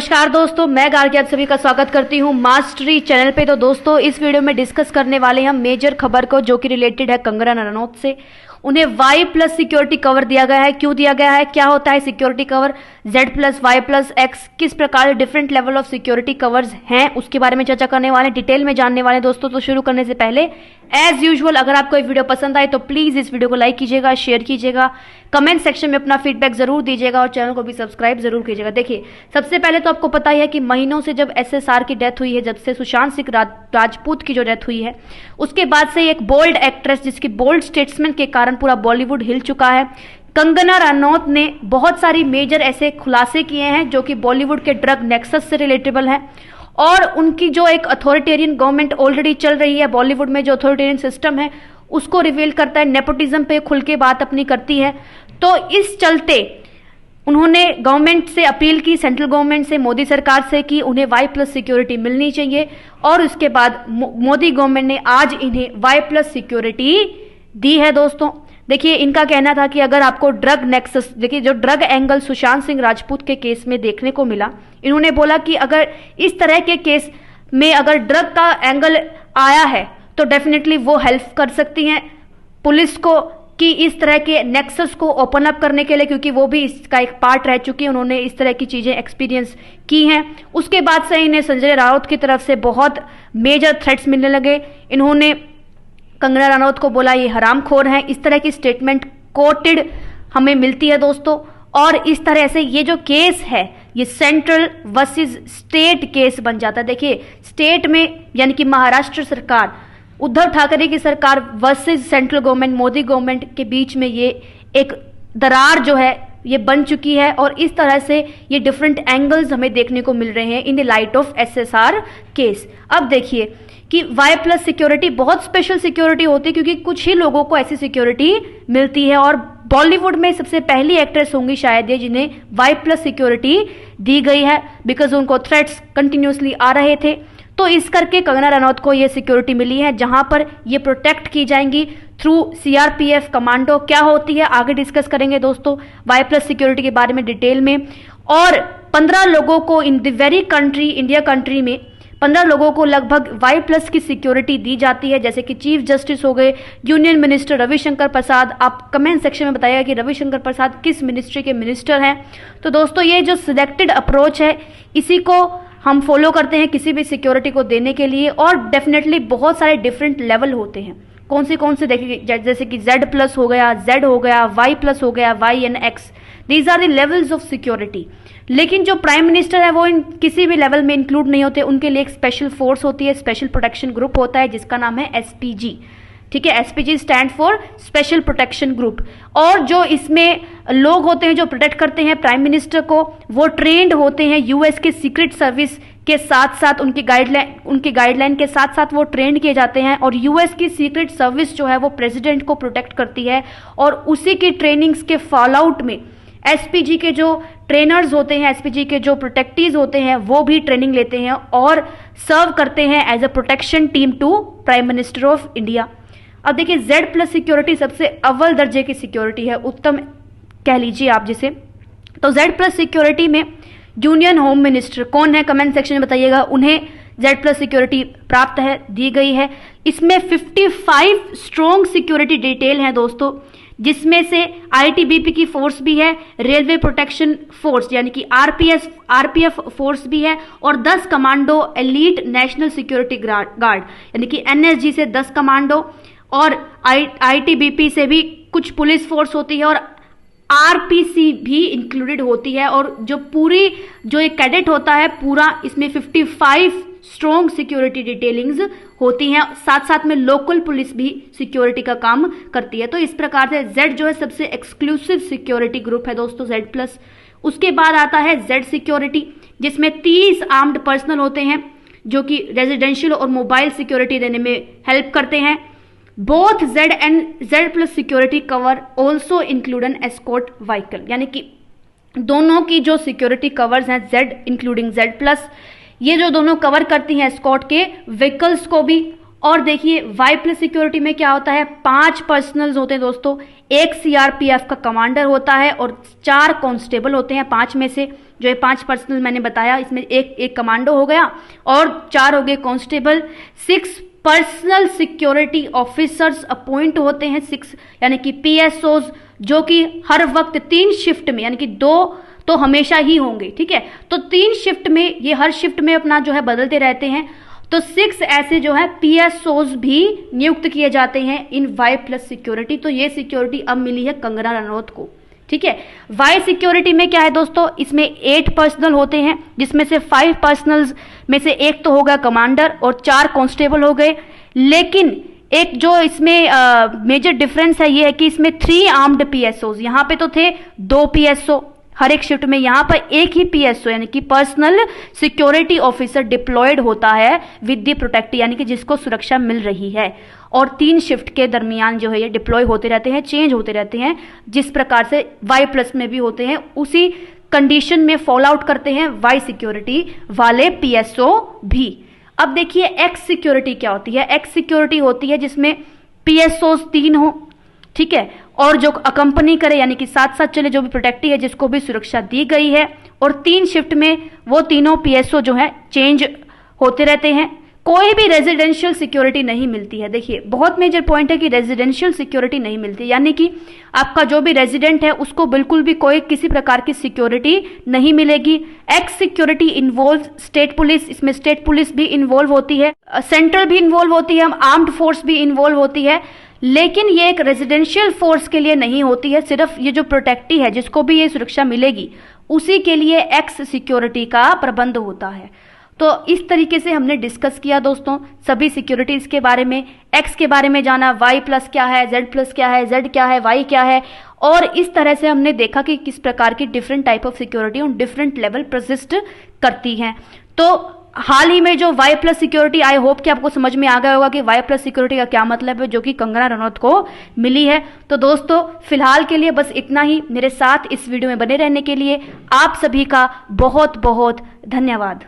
नमस्कार दोस्तों, मैं गार्गी आप सभी का स्वागत करती हूं मास्टरी चैनल पे। तो दोस्तों, इस वीडियो में डिस्कस करने वाले हैं हम मेजर खबर को, जो कि रिलेटेड है कंगना रनौत से। उन्हें Y+ सिक्योरिटी कवर दिया गया है। क्यों दिया गया है, क्या होता है सिक्योरिटी कवर, Z+, Y+X, किस प्रकार different level of security covers हैं, उसके बारे में चर्चा करने वाले, डिटेल में जानने वाले दोस्तों। तो शुरू करने से पहले एज यूजुअल, अगर आपको ये वीडियो पसंद आए तो प्लीज इस वीडियो को लाइक कीजिएगा, शेयर कीजिएगा, कमेंट सेक्शन में अपना फीडबैक जरूर दीजिएगा और चैनल को भी सब्सक्राइब जरूर कीजिएगा। देखिए, सबसे पहले तो आपको पता ही है कि महीनों से जब SSR की डेथ हुई है, जब से सुशांत सिंह राजपूत की जो डेथ हुई है, उसके बाद से एक बोल्ड एक्ट्रेस, जिसकी बोल्ड स्टेटसमेंट के कारण पूरा बॉलीवुड हिल चुका है, कंगना रनौत ने बहुत सारी मेजर ऐसे खुलासे किए हैं जो कि बॉलीवुड के ड्रग नेक्सस से रिलेटेबल है। और उनकी जो एक अथॉरिटेरियन गवर्नमेंट ऑलरेडी चल रही है बॉलीवुड में, जो अथॉरिटेरियन सिस्टम है उसको रिवील करता है, नेपोटिज्म पे खुल के बात अपनी करती है। तो इस चलते उन्होंने गवर्नमेंट से अपील की, सेंट्रल गवर्नमेंट से, मोदी सरकार से, कि उन्हें Y+ सिक्योरिटी मिलनी चाहिए। और उसके बाद मोदी गवर्नमेंट ने आज इन्हें Y+ सिक्योरिटी दी है दोस्तों। देखिए, इनका कहना था कि अगर आपको ड्रग नेक्सस, देखिए जो ड्रग एंगल सुशांत सिंह राजपूत के केस में देखने को मिला, इन्होंने बोला कि अगर इस तरह के केस में अगर ड्रग का एंगल आया है तो डेफिनेटली वो हेल्प कर सकती हैं पुलिस को कि इस तरह के नेक्सस को ओपन अप करने के लिए, क्योंकि वो भी इसका एक पार्ट रह चुकी है, उन्होंने इस तरह की चीजें एक्सपीरियंस की हैं। उसके बाद से इन्हें संजय राउत की तरफ से बहुत मेजर थ्रेट्स मिलने लगे। इन्होंने कंगना रनौत को बोला ये हरामखोर हैं, इस तरह की स्टेटमेंट कोटेड हमें मिलती है दोस्तों। और इस तरह से ये जो केस है ये सेंट्रल वर्सेस स्टेट केस बन जाता है। देखिए, स्टेट में यानी कि महाराष्ट्र सरकार, उद्धव ठाकरे की सरकार versus central government, Modi government के बीच में ये एक दरार जो है ये बन चुकी है। और इस तरह से ये डिफरेंट एंगल्स हमें देखने को मिल रहे हैं in the light of SSR case. अब देखिए कि Y+ सिक्योरिटी बहुत स्पेशल सिक्योरिटी होती है, क्योंकि कुछ ही लोगों को ऐसी सिक्योरिटी मिलती है और बॉलीवुड में सबसे पहली एक्ट्रेस होंगी शायद ये जिन्हें Y+ सिक्योरिटी दी गई है, बिकॉज उनको थ्रेट्स कंटिन्यूसली आ रहे थे। तो इस करके कंगना रनौत को ये सिक्योरिटी मिली है, जहां पर ये प्रोटेक्ट की जाएंगी थ्रू CRPF कमांडो। क्या होती है आगे डिस्कस करेंगे दोस्तों Y+ सिक्योरिटी के बारे में डिटेल में। और 15 लोगों को in the very country, India country में 15 लोगों को लगभग Y+ की सिक्योरिटी दी जाती है, जैसे कि चीफ जस्टिस हो गए, यूनियन मिनिस्टर रविशंकर प्रसाद। आप कमेंट सेक्शन में बताइएगा कि रविशंकर प्रसाद किस मिनिस्ट्री के मिनिस्टर हैं। तो दोस्तों, ये जो सिलेक्टेड अप्रोच है इसी को हम फॉलो करते हैं किसी भी सिक्योरिटी को देने के लिए। और डेफिनेटली बहुत सारे डिफरेंट लेवल होते हैं, कौन से देखिए, जैसे कि Z+ हो गया, Z हो गया, Y+ हो गया, Y and X, these are the levels of security. लेकिन जो प्राइम मिनिस्टर है वो इन किसी भी लेवल में इंक्लूड नहीं होते, उनके लिए एक स्पेशल फोर्स होती है, स्पेशल प्रोटेक्शन ग्रुप होता है जिसका नाम है SPG। ठीक है, SPG stand for special protection group. और जो इसमें लोग होते हैं जो प्रोटेक्ट करते हैं प्राइम मिनिस्टर को, वो ट्रेंड होते हैं US के सीक्रेट सर्विस के साथ साथ, उनकी गाइडलाइन के साथ साथ वो ट्रेंड किए जाते हैं। और US की सीक्रेट सर्विस जो है वो प्रेसिडेंट को प्रोटेक्ट करती है, और उसी की ट्रेनिंग्स के फॉल आउट में SPG के जो ट्रेनर्स होते हैं, SPG के जो प्रोटेक्टीज होते हैं, वो भी ट्रेनिंग लेते हैं और सर्व करते हैं as a protection team to prime minister of India. अब देखिए, Z+ सिक्योरिटी सबसे अव्वल दर्जे की सिक्योरिटी है, उत्तम कह लीजिए आप जिसे। तो Z+ सिक्योरिटी में यूनियन होम मिनिस्टर कौन है, कमेंट सेक्शन में बताइएगा, उन्हें Z+ सिक्योरिटी प्राप्त है, दी गई है। इसमें 55 स्ट्रॉन्ग सिक्योरिटी डिटेल है दोस्तों, जिसमें से ITBP की फोर्स भी है, रेलवे प्रोटेक्शन फोर्स यानी कि RPF फोर्स भी है, और 10 commando elite national security guard यानी कि NSG से 10 कमांडो, और ITBP से भी कुछ पुलिस फोर्स होती है, और RPC भी इंक्लूडेड होती है। और जो एक कैडेट होता है पूरा, इसमें 55 स्ट्रॉन्ग सिक्योरिटी डिटेलिंग्स होती हैं, साथ साथ में लोकल पुलिस भी सिक्योरिटी का काम करती है। तो इस प्रकार से Z जो है सबसे एक्सक्लूसिव सिक्योरिटी ग्रुप है दोस्तों, Z+। उसके बाद आता है Z सिक्योरिटी, जिसमें 30 आर्म्ड पर्सनल होते हैं जो कि रेजिडेंशियल और मोबाइल सिक्योरिटी देने में हेल्प करते हैं। Both Z and Z+ security cover also include an escort vehicle, यानी कि दोनों की जो सिक्योरिटी कवर्स हैं Z इंक्लूडिंग Z+, ये जो दोनों कवर करती हैं एस्कॉर्ट के व्हीकल्स को भी और देखिए वाई प्लस सिक्योरिटी में क्या होता है, 5 पर्सनल्स होते हैं दोस्तों, एक सीआरपीएफ का कमांडर होता है और 4 कांस्टेबल होते हैं। 5 में से जो ये 5 पर्सनल मैंने बताया, इसमें एक कमांडो हो गया और 4 हो गए constable. 6 personal security officers appoint होते हैं, 6 यानी कि पीएसओज, जो कि हर वक्त 3 शिफ्ट में, यानी कि 2 तो हमेशा ही होंगे, ठीक है। तो 3 शिफ्ट में, ये हर शिफ्ट में अपना जो है बदलते रहते हैं। तो 6 ऐसे जो है पीएसओज भी नियुक्त किए जाते हैं इन वाई प्लस सिक्योरिटी। तो ये सिक्योरिटी अब मिली है कंगना रनौत को, ठीक है। वाई सिक्योरिटी में क्या है दोस्तों, इसमें 8 पर्सनल होते हैं, जिसमें से 5 पर्सनल्स में से एक तो होगा कमांडर और 4 कांस्टेबल हो गए। लेकिन एक जो इसमें मेजर डिफरेंस है ये है कि इसमें 3 आर्म्ड पीएसओज, यहां पे तो थे 2 पीएसओ हर एक शिफ्ट में, यहां पर एक ही पीएसओ यानी कि पर्सनल सिक्योरिटी ऑफिसर डिप्लॉयड होता है विद द प्रोटेक्ट, यानी कि जिसको सुरक्षा मिल रही है। और 3 शिफ्ट के दरमियान जो है ये डिप्लॉय होते रहते हैं, चेंज होते रहते हैं, जिस प्रकार से वाई प्लस में भी होते हैं, उसी कंडीशन में फॉलो आउट करते हैं वाई सिक्योरिटी वाले पीएसओ भी। अब देखिए एक्स सिक्योरिटी क्या होती है। एक्स सिक्योरिटी होती है जिसमें पीएसओ 3 हो, ठीक है, और जो अकंपनी करे यानी कि साथ साथ चले, जो भी प्रोटेक्टी है जिसको भी सुरक्षा दी गई है, और 3 शिफ्ट में वो तीनों पीएसओ जो है चेंज होते रहते हैं। कोई भी रेजिडेंशियल सिक्योरिटी नहीं मिलती है। देखिए बहुत मेजर पॉइंट है कि रेजिडेंशियल सिक्योरिटी नहीं मिलती, यानी कि आपका जो भी रेजिडेंट है उसको बिल्कुल भी कोई किसी प्रकार की सिक्योरिटी नहीं मिलेगी। X security involve state police, इसमें स्टेट पुलिस भी इन्वॉल्व होती है, सेंट्रल भी इन्वॉल्व होती है, आर्म्ड फोर्स भी इन्वॉल्व होती है। लेकिन ये एक रेजिडेंशियल फोर्स के लिए नहीं होती है, सिर्फ ये जो प्रोटेक्टी है जिसको भी ये सुरक्षा मिलेगी उसी के लिए एक्स सिक्योरिटी का प्रबंध होता है। तो इस तरीके से हमने डिस्कस किया दोस्तों सभी सिक्योरिटीज के बारे में, एक्स के बारे में जाना, वाई प्लस क्या है, जेड प्लस क्या है, जेड क्या है, वाई क्या है, और इस तरह से हमने देखा कि किस प्रकार की different type of security on different level persist करती हैं। तो हाल ही में जो Y plus security, I hope कि आपको समझ में आ गया होगा कि वाई प्लस सिक्योरिटी का क्या मतलब है, जो कि कंगना रनौत को मिली है। तो दोस्तों फिलहाल के लिए बस इतना ही। मेरे साथ इस वीडियो में बने रहने के लिए आप सभी का बहुत बहुत धन्यवाद।